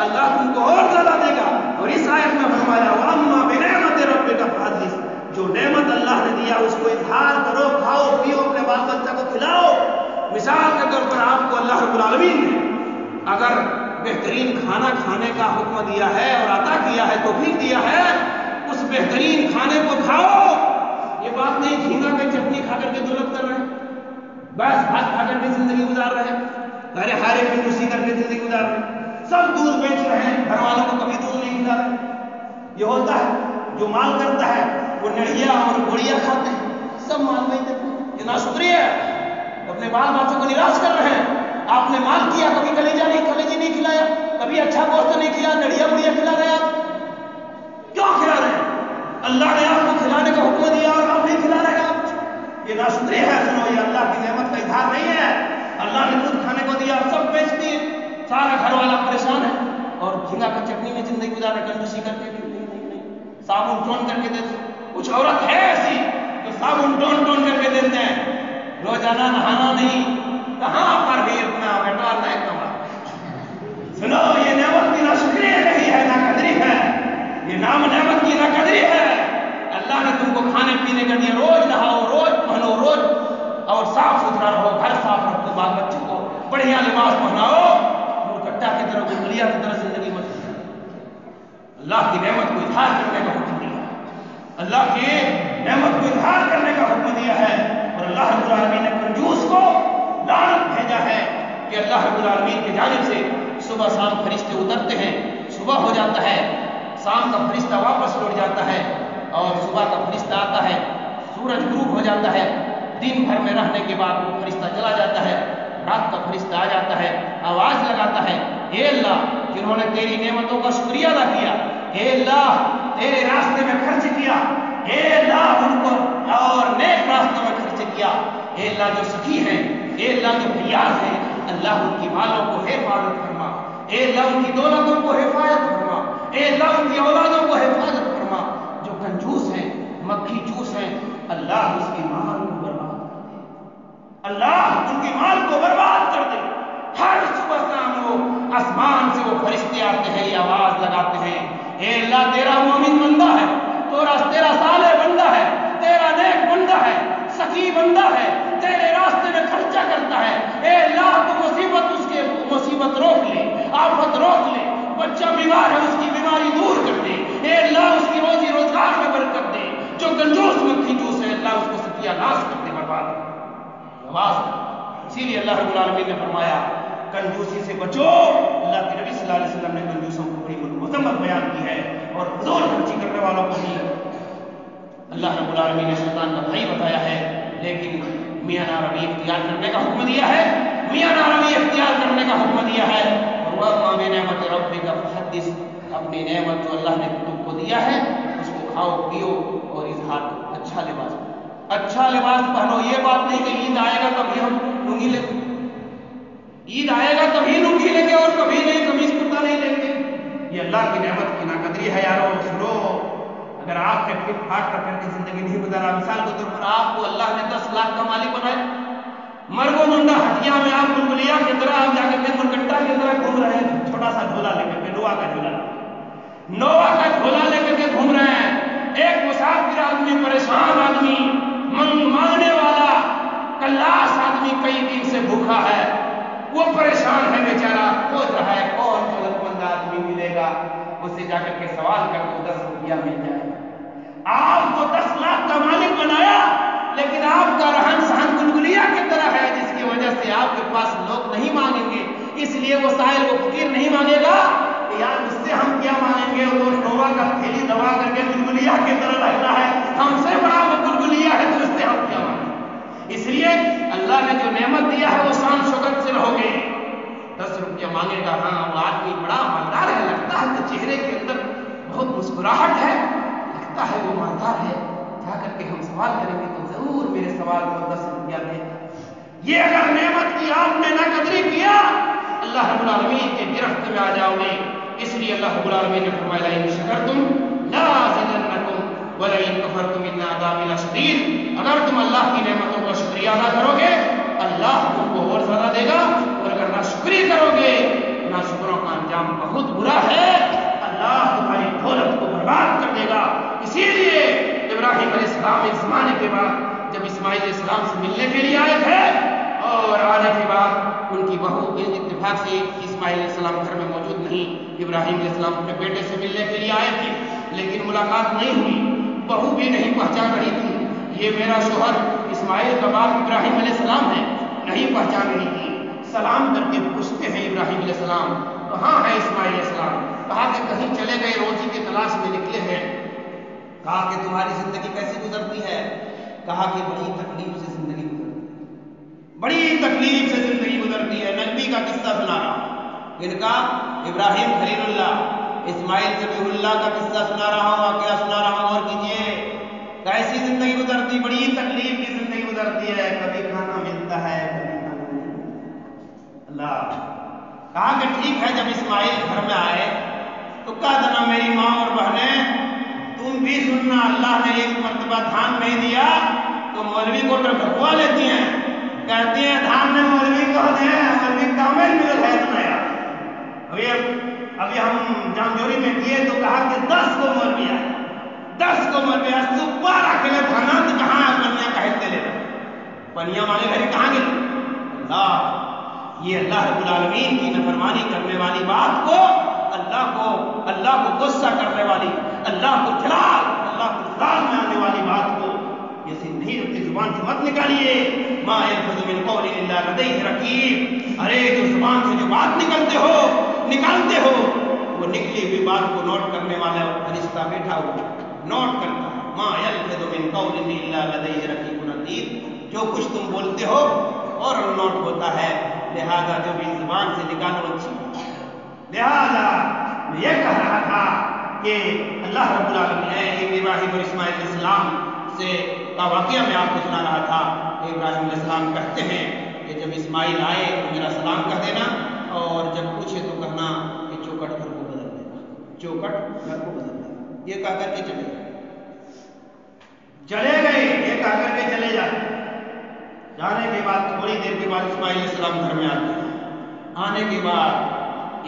اللہ تم کو اور زیادہ دے گا۔ اور اس آیت میں فرمایا وَأَمَّا بِنِعْمَةِ رَبِّكَ فَحَدِّثْ، جو نعمت اللہ نے دیا اس کو اظہار کرو، کھاؤ پیو، اپنے بال بچہ کو کھلاؤ۔ مثال کے طور پر آپ کو اللہ رب العالمین نے اگر بہترین کھانا کھانے کا حکم دیا ہے اور عطا کیا ہے، توفیق دیا ہے، اس بہترین کھانے کو کھاؤ۔ یہ بات نہیں جھینگا کی چٹنی کھا کر کے دولت کر رہے ہیں، بس بھات کھا کر کے زندگی گزار رہے ہیں، گھر ہارے میں کسی کر کے زندگی گزار رہے ہیں، سب دودھ بیچ رہے ہیں، گھر والوں کو کبھی دودھ نہیں کھلا رہے۔ یہ ہوتا ہے جو مال کرتا ہے وہ نڑیا اور گوڑیا کھاتے ہیں، سب مال نہیں دیتے، یہ ناشکری ہے، اپنے بال بچوں کو نراش کر رہے ہیں۔ آپ نے مال کیا، کبھی کلیجی نہیں کھلایا، کبھی اچھا گوشت نہیں کھلایا، نڑیا گوڑیا کھلا رہے آپ، کیوں کھلا رہے ہیں؟ اللہ نے آپ کو کھلانے کا حکم دیا اور آپ نہیں کھلا رہے آپ، یہ ناشکری ہے۔ سنو، یہ اللہ کی نعمت کا اظہار نہیں ہے۔ اللہ نے دودھ کھانے کو دیا، سب بیچ دیے، سارا گھر والا پریشان ہے اور جھینگا کی چٹنی میں زندگی گزار رہے، کنجوسی کر کے نہیں، صابن ٹون کر کے دیتے۔ کچھ عورت ہے ایسی جو صابن ٹون کر کے دیتے ہیں، روزانہ نہانا نہیں، کہاں پر بھی اپنا بیٹا نہیں کما۔ سنو، یہ نعمت کی ناشکری نہیں ہے، ناقدری ہے، یہ نام نعمت کی ناقدری ہے۔ اللہ نے تم کو کھانے پینے کا دیا، روز نہاؤ، روز پہنو، روز اور صاف ستھرا رہو، گھر صاف رکھو، بال بچوں کو بڑھیا لباس پہناؤ، مرکٹا کی طرح انگلیا کی طرح زندگی مت گزارو۔ اللہ کی نعمت کو اظہار کرنے کا حکم دیا ہے، اللہ کی نعمت کو اظہار کرنے کا حکم دیا ہے۔ اور اللہ رب العالمین نے کنجوس کو لعنت بھیجا ہے کہ اللہ رب العالمین کی جانب سے صبح شام فرشتے اترتے ہیں، صبح ہو جاتا ہے، شام کا فرشتہ واپس لوٹ جاتا ہے، اور صبح کا فرشتہ آتا ہے، سورج غروب ہو جاتا ہے، دن بھر میں رہنے کے بعد وہ فرشتہ چلا جاتا ہے، رات کا فرشتہ آ جاتا ہے، آواز لگاتا ہے، اے اللہ جنہوں نے تیری نعمتوں کا شکریہ ادا کیا، اے اللہ تیرے راستے میں خرچ کیا، اے اللہ ان کو اور نیک راستوں میں خرچ کیا، اے اللہ جو سخی ہیں، اے اللہ جو فیاض ہیں، اللہ ان کی مالوں کو حفاظت فرما، اے اللہ ان کی دولتوں کو حفاظت فرما، اے اللہ ان کی اولادوں کو حفاظت فرما۔ جو کنجوس ہیں، مکھی چوس ہیں، اللہ اس کی مال کو برباد کر دے، اللہ ان کی مال کو برباد کر دے۔ ہر صبح شام وہ آسمان سے وہ فرشتے آتے ہیں، یہ آواز لگاتے ہیں، اے اللہ تیرا مومن بندہ ہے، تیرا صالح بندہ ہے، تیرا نیک بندہ ہے، سخی بندہ ہے، تیرے راستے میں خرچہ کرتا ہے، اے اللہ تو اس کے مصیبت روک لے، آفت روک لے، بچہ بیمار ہے اس کی بیماری دور کر دے، اے اللہ اس کی روزی روزگار میں برکت دے۔ جو کنجوس مکھی چوس ہے اللہ اس کو ستیہ ناش کر دے، برباد کر دے۔ اسی لیے اللہ رب العالمین نے فرمایا کنجوسی سے بچو۔ اللہ کے نبی صلی اللہ علیہ وسلم نے کنجوسوں کو بڑی مذمت بیان کی ہے، اور فضول خرچی کرنے والوں کو بھی اللہ رب العالمین نے شیطان کا بھائی بتایا ہے، لیکن میاں ناروی اختیار کرنے کا حکم دیا ہے، میاں ناروی اختیار کرنے کا حکم دیا ہے۔ اور وَأَمَّا بِنِعْمَةِ رَبِّكَ فَحَدِّثْ، اپنی نعمت جو اللہ نے تم کو دیا ہے اس کو کھاؤ پیو اور اظہار کرو، اچھا لباس پہنو، اچھا لباس پہنو۔ یہ بات نہیں کہ عید آئے گا تبھی ہم لنگی لیں گے، عید آئے گا تبھی لنگی لیں گے اور کبھی نہیں قمیص کرتا نہیں لیں گے، یہ اللہ کی نعمت کی ناقدری ہے۔ یارو سنو، اگر آپ نے پھر پھاٹ کر کے زندگی نہیں گزارا، مثال کے طور پر آپ کو اللہ نے 10 لاکھ کا مالک بنایا، مرگو منڈا ہٹیا میں آپ بلبلیا کی طرح آپ جا کر کے مرکٹا کی طرح گھوم رہے ہیں، چھوٹا سا جھولا لے کر کے، نووا کا جھولا لے کر کے گھوم رہے ہیں۔ ایک مسافر آدمی، پریشان آدمی، مانگنے والا کلاس آدمی کئی دن سے بھوکا ہے، وہ پریشان ہے بیچارہ، کھوج رہا ہے کون ضرورت مند آدمی ملے گا اسے جا کر کے سوال کر کے 10 روپیہ مل جائے۔ آپ کو 10 لاکھ کا مالک بنایا، لیکن آپ کا رہن سہن گلگلیا کی طرح ہے، جس کی وجہ سے آپ کے پاس لوگ نہیں مانگیں گے، اس لیے وہ سائل کو فقیر نہیں مانگے گا کہ یار اس سے ہم کیا مانگیں گے، وہ نووا کا تھیلی دبا کر کے گلگلیا کی طرح رہتا ہے، ہم سے بڑا وہ گلگلیا ہے تو اس سے ہم کیا مانگیں گے۔ اس لیے اللہ نے جو نعمت دیا ہے وہ شان شوکت سے رہو گے۔ 10 روپیہ مانگے گا، ہاں وہ آدمی بڑا مالدار ہے، لگتا ہے کہ چہرے کے اندر بہت مسکراہٹ ہے، لگتا ہے وہ مالدار ہے، جا کر کے ہم سوال کریں گے تو ضرور میرے سوال کو 10 روپیہ دے گا۔ یہ اگر نعمت کی آپ نے ناقدری کیا، اللہ رب العالمین کے گرفت پہ آ جاؤ گے. اس لیے اللہ رب العالمین نے فرمایا لئن شکرتم لازیدنکم ولئن کفرتم ان عذابی لشدید. اگر تم اللہ کی نعمتوں کا شکریہ ادا کرو گے اللہ تم کو اور زیادہ دے گا، اور اگر ناشکری کرو گے ناشکروں کا انجام بہت برا ہے، اللہ تمہاری دولت کو برباد کر دے گا. اسی لیے ابراہیم علیہ السلام ایک زمانے کے بعد جب اسماعیل علیہ السلام سے ملنے کے لیے آئے تھے اور آنے کے بعد ان کی بہو اتفاق سے اسماعیل علیہ السلام گھر میں موجود نہیں، ابراہیم علیہ السلام اپنے بیٹے سے ملنے کے لیے آئے تھے لیکن ملاقات نہیں ہوئی. بہو بھی نہیں پہچان رہی تھی یہ میرا شوہر اسماعیل کا باپ ابراہیم علیہ السلام ہے، نہیں پہچان رہی تھی. سلام کر کے پوچھتے ہیں ابراہیم علیہ السلام کہاں ہے اسماعیل علیہ السلام؟ کہا کہ کہیں چلے گئے، روزی کی تلاش میں نکلے ہیں. کہا کہ تمہاری زندگی کیسی گزرتی ہے؟ کہا کہ بڑی تکلیف سے زندگی گزرتی ہے، بڑی تکلیف سے زندگی گزرتی ہے. نبی کا قصہ سنا رہا ہوں، ان کا ابراہیم خلیل اللہ اسماعیل ذبیح اللہ کا قصہ سنا رہا ہوں، واقعہ سنا رہا ہوں. اور کیجیے کیسی زندگی گزرتی، بڑی تکلیف کی زندگی گزرتی ہے. کبھی کھانا ملتا ہے کبھی کھانا نہیں ملتا. اللہ کہا کہ ٹھیک ہے. جب اسماعیل گھر میں آئے تو کہا دینا میری ماں اور بہنیں تم بھی سننا، اللہ نے ایک مرتبہ دھان نہیں دیا تو مولوی کو ڈھکوا لیتی ہیں، کہتی ہیں دھان میں مولوی کو دیں، مولوی کامل مل ہے تمہیں. ابھی ہم جامجوری میں کیے تو کہا کہ 10 کو مولوی آئے، 10 کو مولوی آئے. صبح اکیلے دھانت کہاں ہے؟ پنیا کہتے لے پنیا والے گھر کہاں گئے؟ اللہ یہ اللہ رب العالمین کی نافرمانی کرنے والی بات کو، اللہ کو غصہ کرنے والی، اللہ کو جلال میں آنے والی بات کو یہ نہیں اپنی زبان سے مت نکالیے. ما یلفظ من قول الا لدیہ رقیب. ارے جو زبان سے جو بات نکالتے ہو وہ نکلی ہوئی بات کو نوٹ کرنے والا فرشتہ بیٹھا ہوا نوٹ کرتا ہے. ما یلفظ من قول الا لدیہ رقیب عتید. جو کچھ تم بولتے ہو اور نوٹ ہوتا ہے، لہذا جو بھی زبان سے نکالو اچھی. لہذا میں یہ کہہ رہا تھا کہ اللہ رب العالمین ابراہیم اور اسماعیل علیہ السلام سے کا واقعہ میں آپ کو سنا رہا تھا. ابراہیم علیہ السلام کہتے ہیں کہ جب اسماعیل آئے تو میرا سلام کہہ دینا، اور جب پوچھے تو کہنا کہ چوکٹ گھر کو بدل دینا، چوکٹ گھر کو بدل دینا. یہ کہہ کر کے چلے گئے، یہ کہہ کر کے چلے جائے. جانے کے بعد تھوڑی دیر کے بعد اسماعیل علیہ السلام گھر میں آتے ہیں. آنے کے بعد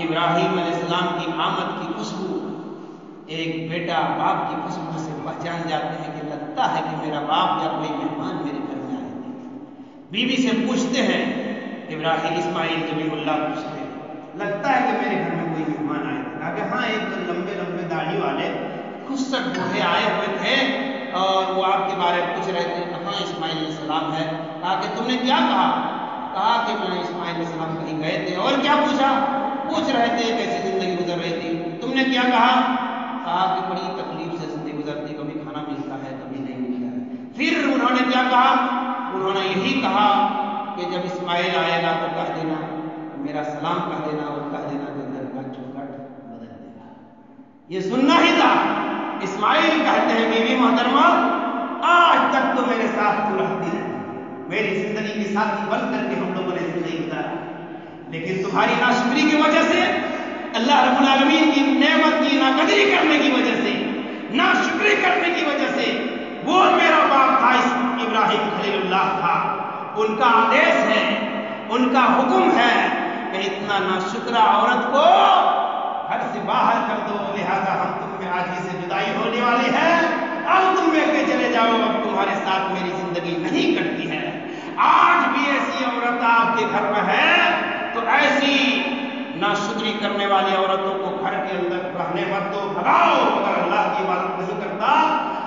ابراہیم علیہ السلام کی آمد کی خوشبو ایک بیٹا باپ کی خوشبو سے پہچان جاتے ہیں کہ لگتا ہے کہ میرا باپ یا کوئی مہمان میرے گھر میں آئے تھے. بیوی سے پوچھتے ہیں ابراہیم اسماعیل ذبیح اللہ پوچھتے ہیں لگتا ہے کہ میرے گھر میں کوئی مہمان آئے تھے؟ کہا کہ ہاں ایک تو لمبے لمبے داڑھی والے خشک بوڑھے آئے ہوئے تھے اور وہ آپ کے بارے میں پوچھ رہے تھے. کہاں اسماعیل علیہ السلام ہے؟ کہا کہ تم نے کیا کہا؟ کہا کہ میں اسماعیل علیہ السلام کہیں گئے تھے. اور کیا پوچھ رہے تھے کیسی زندگی گزر رہی تھی؟ تم نے کیا کہا؟ کہا کہ بڑی تکلیف سے زندگی گزرتی، کبھی کھانا ملتا ہے کبھی نہیں ملتا ہے. پھر انہوں نے کیا کہا؟ انہوں نے یہی کہا کہ جب اسماعیل آئے گا تو کہہ دینا میرا سلام کہہ دینا اور کہہ دینا کہ گھر کا چوکٹ بدل دینا. یہ سننا ہی تھا. اسماعیل کہتے ہیں بیوی محترمہ آج تک تو میرے ساتھ تو رہتی ہے، میری زندگی کی ساتھی بن کر کے ہم لوگوں نے زندگی گزارا، لیکن تمہاری ناشکری کی وجہ سے، اللہ رب العالمین کی نعمت کی ناقدری کرنے کی وجہ سے، ناشکری کرنے کی وجہ سے، وہ میرا باپ تھا ابراہیم خلیل اللہ تھا، ان کا آدیش ہے، ان کا حکم ہے کہ اتنا ناشکرہ عورت کو گھر سے باہر کر دو. لہذا ہم تم میں آج ہی سے جدائی ہونے والی ہے، اب تم میں کے چلے جاؤ، اب تمہارے ساتھ میری زندگی نہیں کٹتی ہے. آج بھی ایسی عورت آپ کے گھر میں ہے تو ایسی ناشکری کرنے والی عورتوں کو گھر کے اندر رہنے مت دو، بھگاؤ. اگر اللہ کی عبادت نہیں کرتا،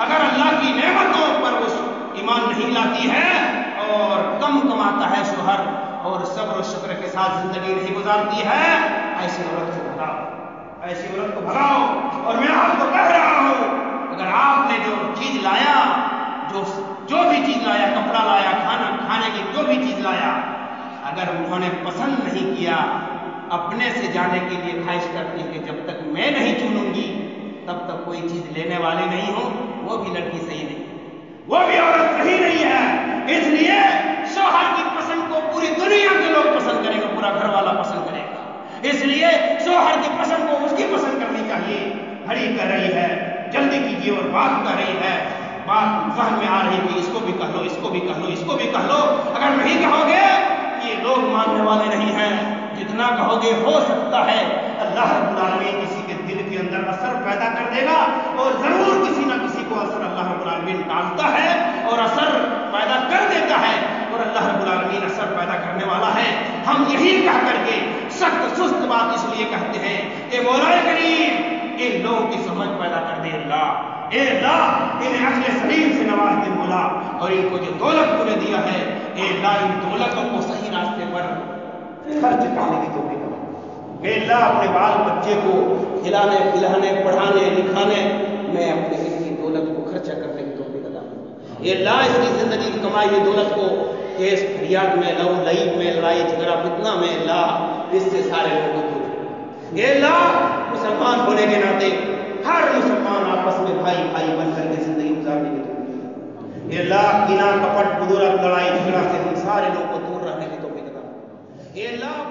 اگر اللہ کی نعمتوں پر وہ ایمان نہیں لاتی ہے اور کم کماتا ہے شوہر اور صبر و شکر کے ساتھ زندگی نہیں گزارتی ہے، ایسی عورت کو بھگاؤ، ایسی عورت کو بھگاؤ. اور میں آپ کو کہہ رہا ہوں اگر آپ نے جو چیز لایا، جو بھی چیز لایا، کپڑا لایا، کھانے کی جو بھی چیز لایا، اگر انہوں نے پسند نہیں کیا، اپنے سے جانے کے لیے خواہش کرتی کہ جب تک میں نہیں چنوں گی تب تک کوئی چیز لینے والے نہیں ہوں، وہ بھی لڑکی صحیح نہیں، وہ بھی عورت صحیح نہیں ہے. اس لیے شوہر کی پسند کو پوری دنیا کے لوگ پسند کریں گے، پورا گھر والا پسند کرے گا. اس لیے شوہر کی پسند کو اس کی پسند کرنی چاہیے. گھڑی کر رہی ہے جلدی کیجیے اور بات کر رہی ہے, بات ذہن میں آ رہی کہ اس کو بھی کہہ لو, اس کو بھی کہہ لو, اس کو بھی کہہ لو. اگر نہیں کہو گے یہ لوگ ماننے والے نہیں ہیں. جتنا کہو گے ہو سکتا ہے اللہ رب العالمین کسی کے دل کے اندر اثر پیدا کر دے گا, اور ضرور کسی نہ کسی کو اثر اللہ رب العالمین ڈالتا ہے اور اثر پیدا کر دیتا ہے, اور اللہ رب العالمین اثر پیدا کرنے والا ہے. ہم یہی کہہ کر کے سخت سست بات اس لیے کہتے ہیں کہ مولا کریم ان لوگوں کی سمجھ پیدا کر دے اللہ, اے اللہ انہیں عقل سلیم سے نواز دے مولا, اور ان کو جو دولت تو نے دیا ہے اے اللہ ان دولتوں کو صحیح راستے پر خرچ کرنے کی توفیق دے. اے اللہ اپنے بال بچے کو کھلانے پلانے پڑھانے لکھانے میں اپنے ان کی دولت کو خرچہ کرنے کی توفیق عطا فرما. اے اللہ اس کی زندگی کی کمائی ہوئی دولت کو کیس فریاد میں لو لعیب میں لڑائی جھگڑا فتنہ میں اللہ اس سے سارے لوگوں کو دور. اے اللہ مسلمان ہونے کے ناطے ہر مسلمان آپس میں بھائی بھائی بن کر کے زندگی گزارنے کی توفیق. اے اللہ کینہ کپٹ بدولت لڑائی جھگڑا سے ہم سارے لوگوں کو دور رہنے کی توفیق عطا. اے اللہ